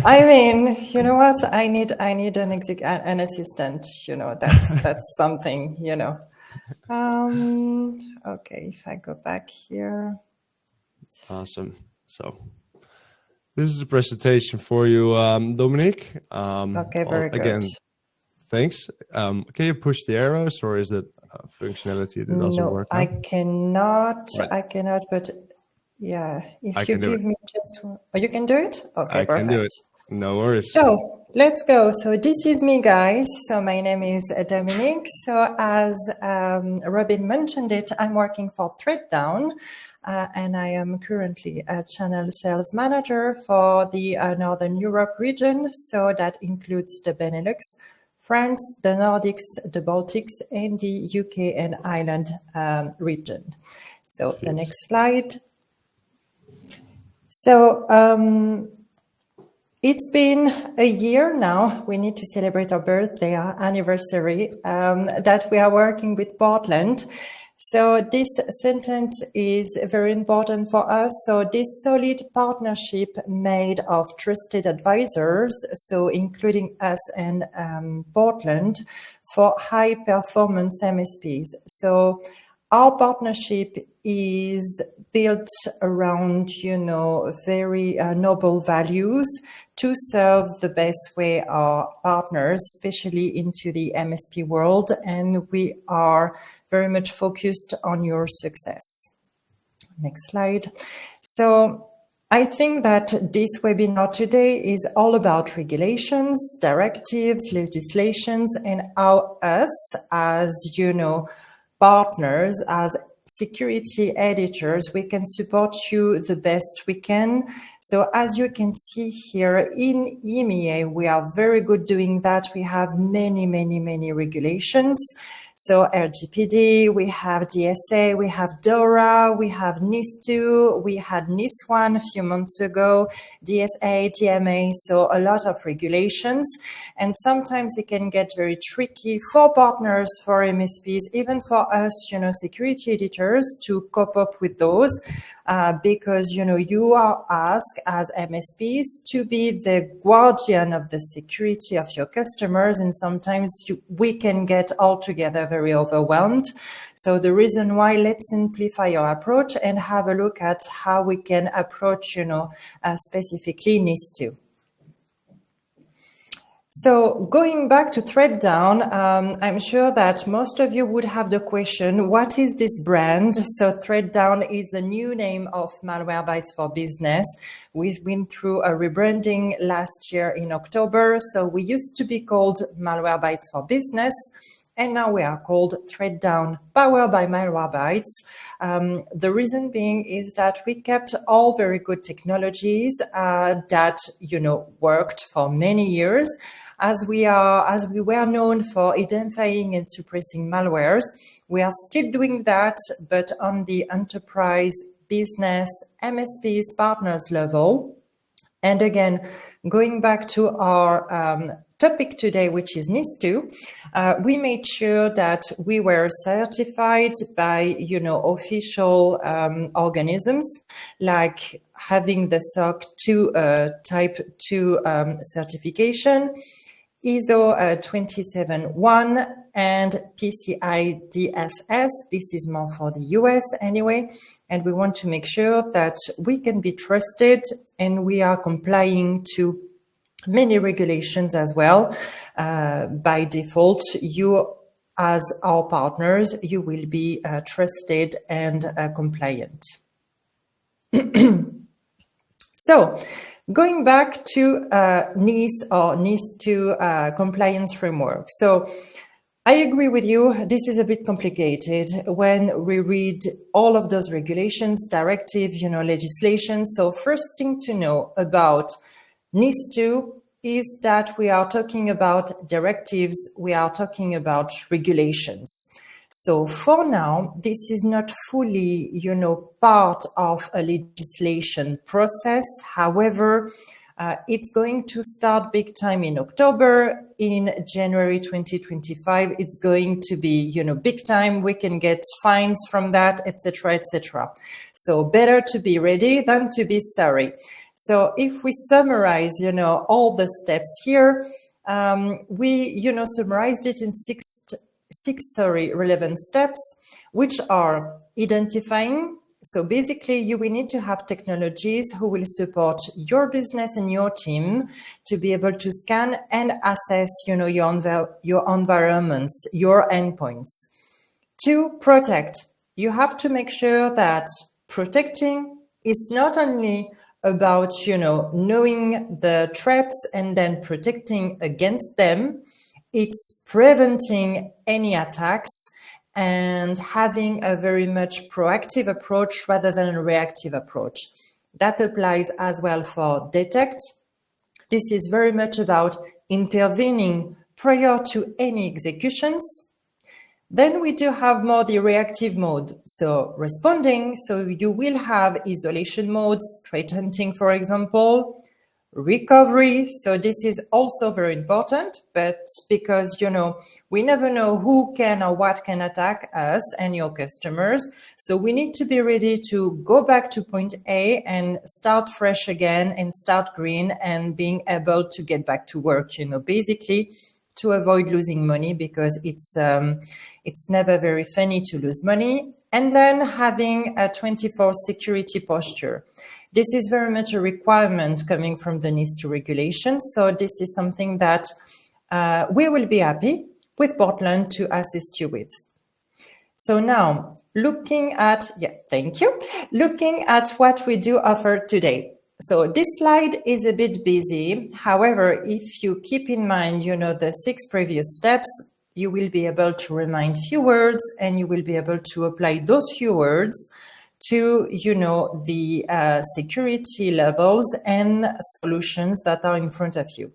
I mean, you know what? I need an assistant. That's something. Okay, if I go back here. Awesome. So this is a presentation for you, Dominique. Okay, very Again, good. thanks. Can you push the arrows, or is that functionality that doesn't No, work? I cannot. Right. I cannot. But yeah, if I you can do give it. me just one. Oh, you can do it. Okay, I perfect. can do it. No worries. So let's go. So this is me, guys. So my name is Dominique. So as Robin mentioned it, I'm working for ThreadDown, and I am currently a channel sales manager for the Northern Europe region. So that includes the Benelux, France, the Nordics, the Baltics, and the UK and Ireland region. So the next slide. So it's been a year now. We need to celebrate our birthday, our anniversary, that we are working with Portland. So this sentence is very important for us. So this solid partnership made of trusted advisors, so including us and Portland, for high performance MSPs. So our partnership is built around, very noble values to serve the best way our partners, especially into the MSP world. And we are very much focused on your success. Next slide. So I think that this webinar today is all about regulations, directives, legislations, and how us, as partners, as security editors, we can support you the best we can. So as you can see here in EMEA, we are very good doing that. We have many regulations. So RGPD, we have DSA, we have DORA, we have NIS2, we had NIS1 a few months ago, DSA, DMA, so a lot of regulations. And sometimes it can get very tricky for partners, for MSPs, even for us, security editors to cope up with those because, you are asked as MSPs to be the guardian of the security of your customers. And sometimes we can get altogether very overwhelmed. So the reason why, let's simplify our approach and have a look at how we can approach, specifically NIS2. So going back to ThreadDown, I'm sure that most of you would have the question, what is this brand? So ThreadDown is the new name of Malwarebytes for Business. We've been through a rebranding last year in October. So we used to be called Malwarebytes for Business, and now we are called ThreadDown, powered by Malwarebytes. The reason being is that we kept all very good technologies that worked for many years. As we were known for identifying and suppressing malwares, we are still doing that, but on the enterprise, business, MSPs, partners level. And again, going back to our topic today, which is NIS2, we made sure that we were certified by, official organisms, like having the SOC 2 Type 2 certification, ISO 271 and PCI DSS. This is more for the US anyway. And we want to make sure that we can be trusted and we are complying to many regulations as well. By default, you as our partners, you will be trusted and compliant. So, going back to NIS or NIS2 compliance framework. So I agree with you. This is a bit complicated when we read all of those regulations, directives, legislation. So first thing to know about NIS2 is that we are talking about directives. We are talking about regulations. So for now, this is not fully, part of a legislation process. However, it's going to start big time in October. In January 2025, it's going to be, big time. We can get fines from that, etc., etc. So better to be ready than to be sorry. So if we summarize, all the steps here, we, summarized it in six relevant steps, which are identifying. So basically, you will need to have technologies who will support your business and your team to be able to scan and assess, your environments, your endpoints. 2, protect. You have to make sure that protecting is not only about, knowing the threats and then protecting against them. It's preventing any attacks and having a very much proactive approach rather than a reactive approach. That applies as well for detect. This is very much about intervening prior to any executions. Then we do have more the reactive mode, so responding. So you will have isolation modes, threat hunting, for example, recovery. So this is also very important, but because, we never know who can or what can attack us and your customers. So we need to be ready to go back to point A and start fresh again and start green and being able to get back to work, basically to avoid losing money, because it's never very funny to lose money. And then having a 24 security posture. This is very much a requirement coming from the NIS2 regulation. So this is something that we will be happy with Portland to assist you with. So now looking at what we do offer today. So this slide is a bit busy. However, if you keep in mind, the 6 previous steps, you will be able to remind few words and you will be able to apply those few words to, the security levels and solutions that are in front of you.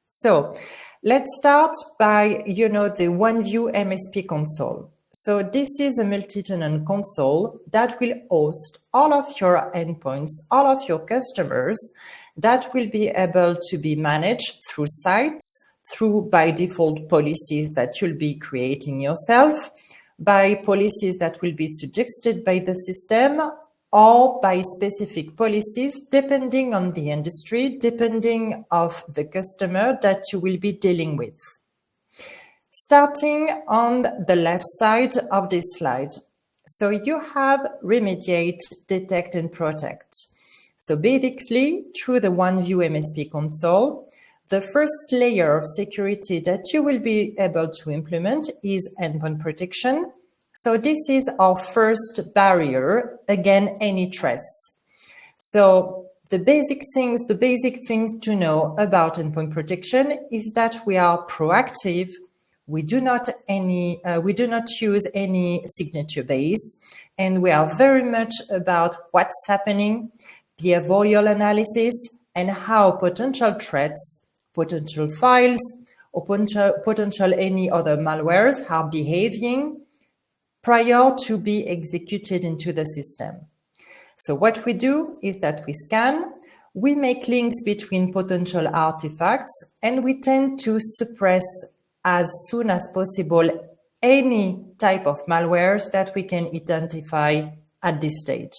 So let's start by, the OneView MSP console. So this is a multi-tenant console that will host all of your endpoints, all of your customers, that will be able to be managed through sites, through by default policies that you'll be creating yourself, by policies that will be suggested by the system, or by specific policies, depending on the industry, depending of the customer that you will be dealing with. Starting on the left side of this slide. So you have remediate, detect, and protect. So basically, through the OneView MSP console, the first layer of security that you will be able to implement is endpoint protection. So this is our first barrier against any threats. So the basic things to know about endpoint protection is that we are proactive. We do not use any signature base, and we are very much about what's happening, behavioral analysis, and how potential threats, potential files, or potential any other malwares are behaving prior to be executed into the system. So what we do is that we scan, we make links between potential artifacts, and we tend to suppress as soon as possible any type of malwares that we can identify at this stage.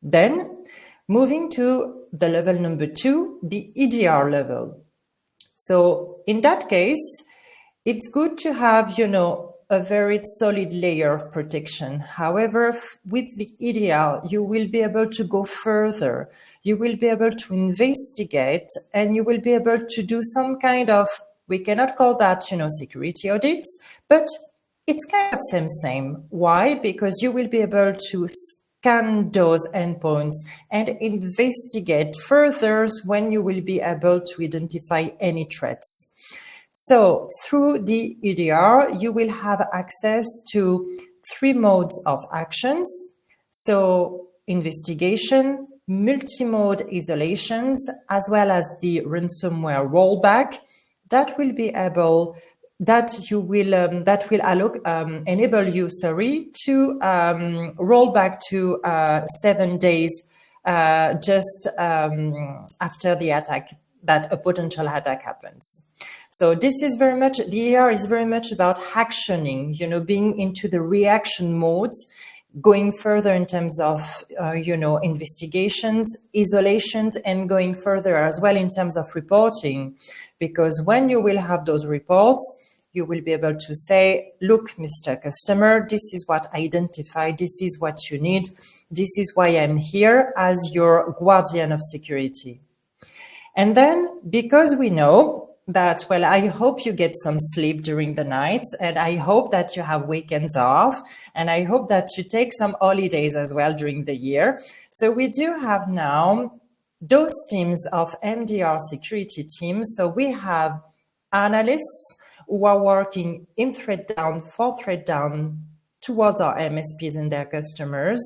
Then, moving to the level number 2, the EDR level. So in that case, it's good to have, a very solid layer of protection. However, with the EDR, you will be able to go further. You will be able to investigate, and you will be able to do some kind of, we cannot call that, security audits, but it's kind of same. Why? Because you will be able to scan those endpoints and investigate further when you will be able to identify any threats. So through the EDR, you will have access to 3 modes of actions. So investigation, multi-mode isolations, as well as the ransomware rollback. That will be able, enable you, to roll back to 7 days just after the attack, that a potential attack happens. So this is very much, the EDR is very much about actioning, being into the reaction modes going further in terms of, investigations, isolations, and going further as well in terms of reporting. Because when you will have those reports, you will be able to say, look, Mr. Customer, this is what I identified, this is what you need, this is why I'm here as your guardian of security. And then, because we know that, well, I hope you get some sleep during the night, and I hope that you have weekends off, and I hope that you take some holidays as well during the year. So we do have now those teams of MDR security teams. So we have analysts who are working in ThreatDown for ThreatDown towards our MSPs and their customers.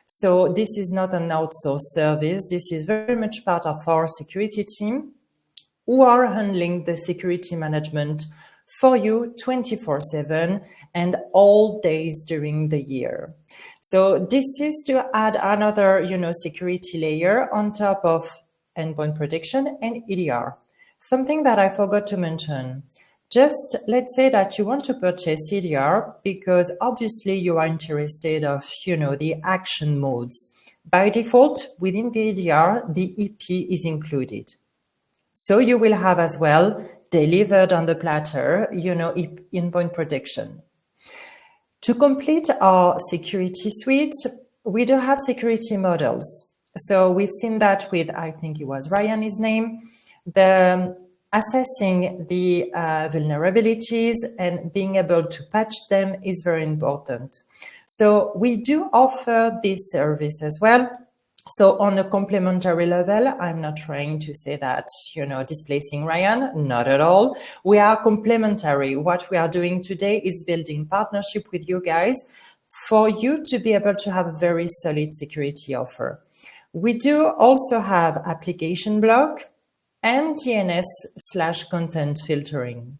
So this is not an outsourced service. This is very much part of our security team who are handling the security management for you 24/7 and all days during the year. So this is to add another, security layer on top of endpoint protection and EDR. Something that I forgot to mention. Just let's say that you want to purchase EDR because obviously you are interested of, the action modes. By default, within the EDR, the EP is included. So you will have as well delivered on the platter, endpoint protection. To complete our security suite, we do have security models. So we've seen that with, I think it was Ryan, his name, the assessing the vulnerabilities and being able to patch them is very important. So we do offer this service as well. So on a complementary level, I'm not trying to say that, displacing Ryan, not at all. We are complementary. What we are doing today is building partnership with you guys for you to be able to have a very solid security offer. We do also have application block and DNS/content filtering.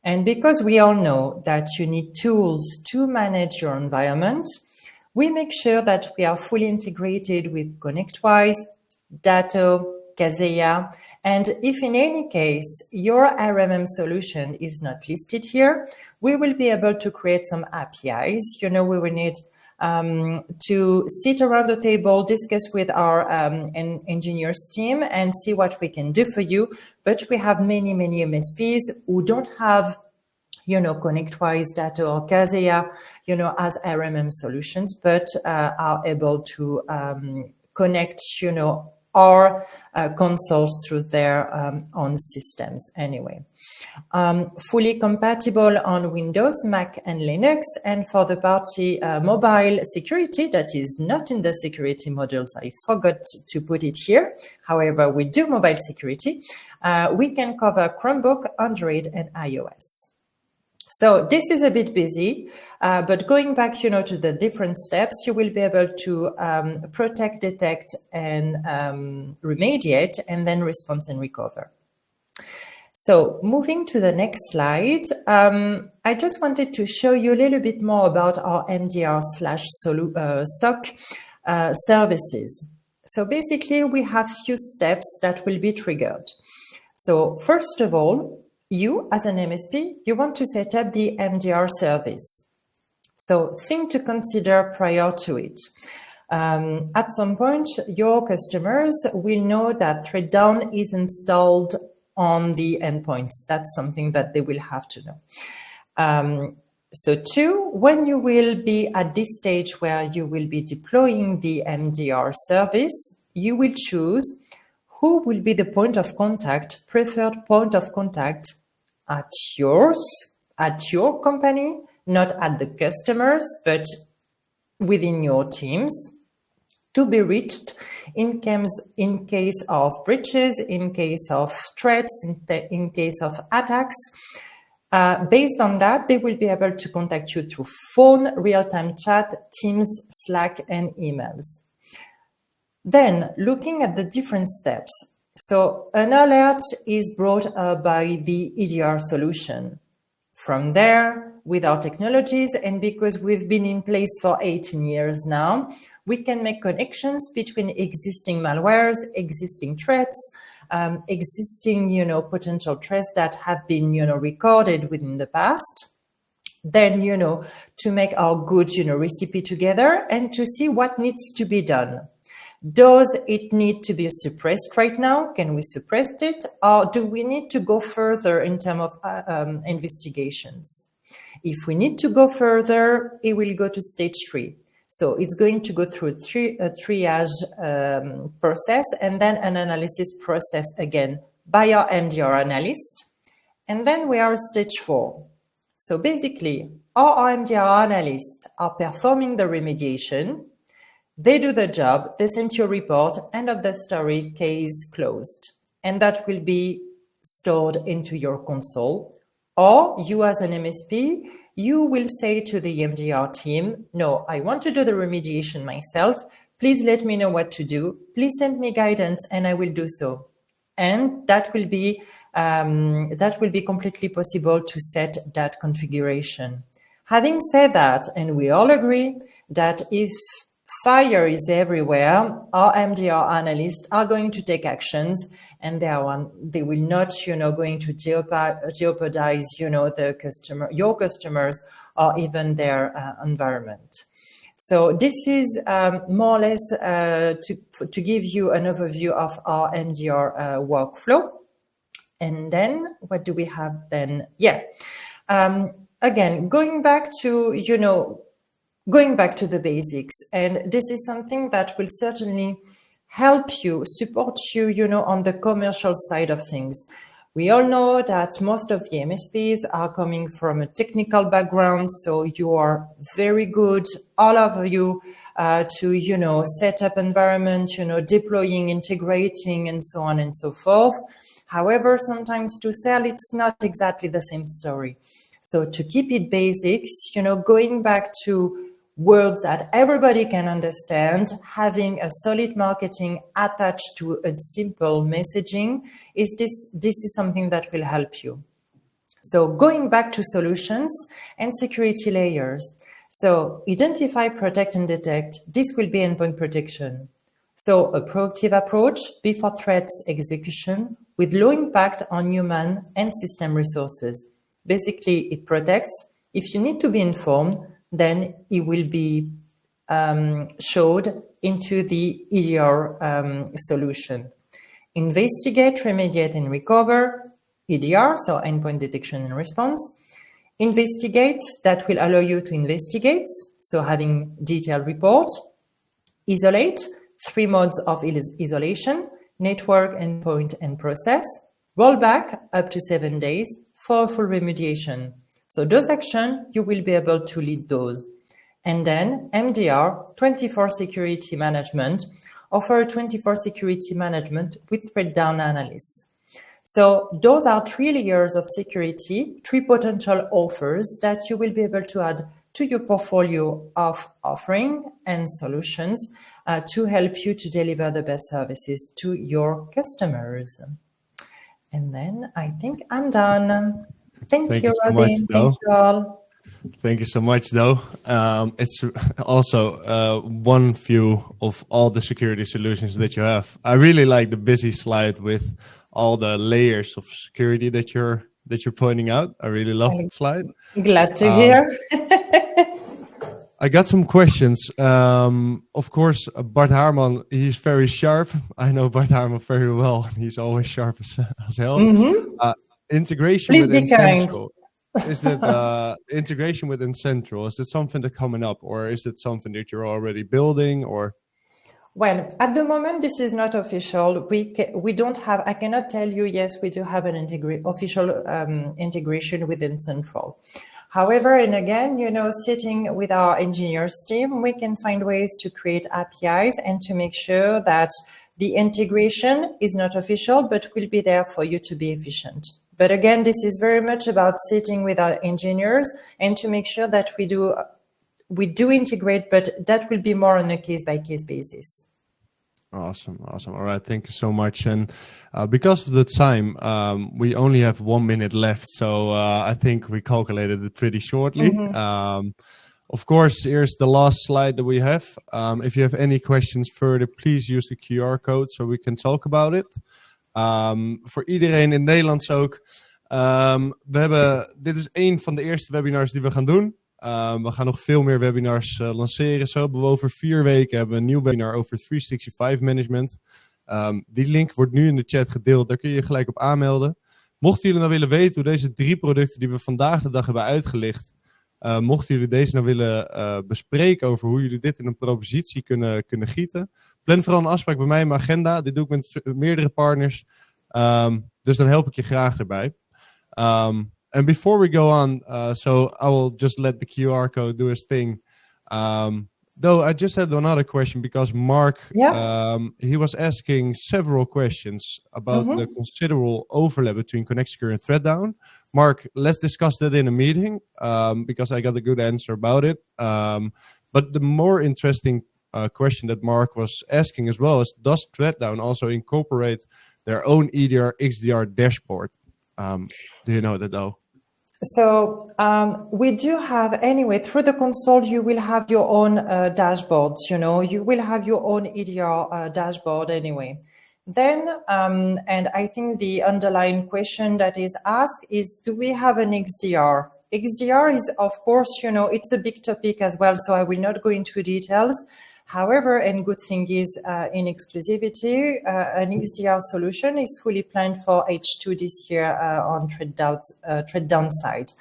And because we all know that you need tools to manage your environment, we make sure that we are fully integrated with ConnectWise, Datto, Kaseya, and if in any case your RMM solution is not listed here, we will be able to create some APIs. We will need to sit around the table, discuss with our engineers team and see what we can do for you. But we have many, many MSPs who don't have ConnectWise, Datto, or Kaseya, as RMM solutions, but are able to connect, our consoles through their own systems anyway. Fully compatible on Windows, Mac, and Linux. And for the party mobile security that is not in the security modules, I forgot to put it here. However, we do mobile security. We can cover Chromebook, Android, and iOS. So this is a bit busy, but going back, to the different steps, you will be able to protect, detect, and remediate, and then response and recover. So moving to the next slide, I just wanted to show you a little bit more about our MDR/SOC services. So basically, we have few steps that will be triggered. So first of all, you as an MSP, you want to set up the MDR service. So thing to consider prior to it. At some point, your customers will know that ThreatDown is installed on the endpoints. That's something that they will have to know. So two, when you will be at this stage where you will be deploying the MDR service, you will choose who will be the point of contact, preferred point of contact at your company, not at the customers, but within your teams, to be reached in case of breaches, in case of threats, in case of attacks. Based on that, they will be able to contact you through phone, real-time chat, Teams, Slack, and emails. Then, looking at the different steps. So an alert is brought up by the EDR solution. From there, with our technologies, and because we've been in place for 18 years now, we can make connections between existing malwares, existing threats, existing, potential threats that have been, recorded within the past. Then, to make our good, recipe together and to see what needs to be done. Does it need to be suppressed right now? Can we suppress it? Or do we need to go further in terms of investigations? If we need to go further, it will go to stage 3. So it's going to go through a triage process and then an analysis process again by our MDR analyst. And then we are stage 4. So basically, our MDR analysts are performing the remediation. They do the job, they send you a report, end of the story, case closed. And that will be stored into your console. Or you as an MSP, you will say to the MDR team, no, I want to do the remediation myself. Please let me know what to do. Please send me guidance and I will do so. And that will be completely possible to set that configuration. Having said that, and we all agree that if fire is everywhere, our MDR analysts are going to take actions, and they will not, going to jeopardize, your customers, or even their environment. So this is more or less to give you an overview of our MDR workflow. And then what do we have then? Yeah. Again, going back to the basics, and this is something that will certainly help you, support you, on the commercial side of things. We all know that most of the MSPs are coming from a technical background, so you are very good, all of you, to, set up environment, deploying, integrating, and so on and so forth. However, sometimes to sell, it's not exactly the same story. So to keep it basics, going back to words that everybody can understand, having a solid marketing attached to a simple messaging, this is something that will help you. So going back to solutions and security layers. So identify, protect, and detect. This will be endpoint protection. So a proactive approach before threats execution with low impact on human and system resources. Basically, it protects. If you need to be informed, then it will be showed into the EDR solution. Investigate, remediate, and recover, EDR, so endpoint detection and response. Investigate, that will allow you to investigate, so having detailed reports. Isolate, 3 modes of isolation, network, endpoint, and process. Rollback, up to 7 days for full remediation. So those actions, you will be able to lead those. And then MDR, 24 security management, offer 24 security management with threat down analysts. So those are 3 layers of security, 3 potential offers that you will be able to add to your portfolio of offering and solutions to help you to deliver the best services to your customers. And then I think I'm done. Thank you, so Robin. much, Thank you all. Thank you so much, though. It's also one view of all the security solutions that you have. I really like the busy slide with all the layers of security that you're pointing out. I really love that slide. Glad to hear. I got some questions. Of course, Bart Haarman, he's very sharp. I know Bart Haarman very well. He's always sharp as hell. Mm-hmm. Integration Please within be kind. Central. Is that integration within Central? Is it something that's coming up, or is it something that you're already building? Or well, at the moment, this is not official. We don't have. I cannot tell you. Yes, we do have an official integration within Central. However, and again, sitting with our engineers team, we can find ways to create APIs and to make sure that the integration is not official, but will be there for you to be efficient. But again, this is very much about sitting with our engineers and to make sure that we do integrate, but that will be more on a case-by-case basis. Awesome. All right, thank you so much. And because of the time, we only have 1 minute left, so I think we calculated it pretty shortly. Mm-hmm. Of course, here's the last slide that we have. If you have any questions further, please use the QR code so we can talk about it. Voor iedereen in Nederland ook. Dit is een van de eerste webinars die we gaan doen. We gaan nog veel meer webinars lanceren. Zo hebben we over 4 weken hebben we een nieuw webinar over 365 management. Die link wordt nu in de chat gedeeld. Daar kun je je gelijk op aanmelden. Mochten jullie nou willen weten hoe deze 3 producten die we vandaag de dag hebben uitgelicht, mochten jullie deze nou willen bespreken over hoe jullie dit in een propositie kunnen gieten, plan vooral een afspraak bij mij in mijn agenda. Dit doe ik met meerdere partners. Dus dan help ik je graag erbij. And before we go on, so I will just let the QR code do its thing. Though I just had another question because Mark, he was asking several questions about the considerable overlap between ConnectSecure and ThreadDown. Mark, let's discuss that in a meeting because I got a good answer about it. But the more interesting question that Mark was asking as well is, does ThreadDown also incorporate their own EDR, XDR dashboard? Do you know that though? So we do have, anyway, through the console, you will have your own dashboards, you will have your own EDR dashboard anyway. Then, and I think the underlying question that is asked is, do we have an XDR? XDR is, of course, it's a big topic as well, so I will not go into details. However, and good thing is in exclusivity, an XDR solution is fully planned for H2 this year on ThreadDown side.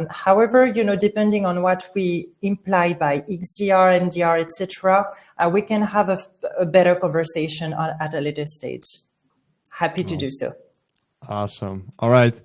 However, depending on what we imply by XDR, MDR, etc., we can have a better conversation at a later stage. Happy to do so. Awesome. All right.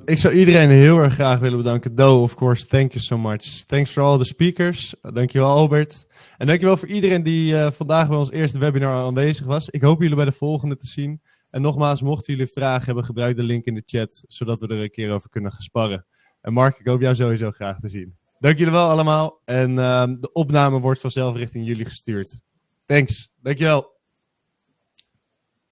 Ik zou iedereen heel erg graag willen bedanken. Do, of course, thank you so much. Thanks for all the speakers. Dankjewel, Albert. En dankjewel voor iedereen die vandaag bij ons eerste webinar aanwezig was. Ik hoop jullie bij de volgende te zien. En nogmaals, mochten jullie vragen hebben, gebruik de link in de chat, zodat we er een keer over kunnen gaan sparren. En Mark, ik hoop jou sowieso graag te zien. Dank jullie wel allemaal. En de opname wordt vanzelf richting jullie gestuurd. Thanks. Dankjewel.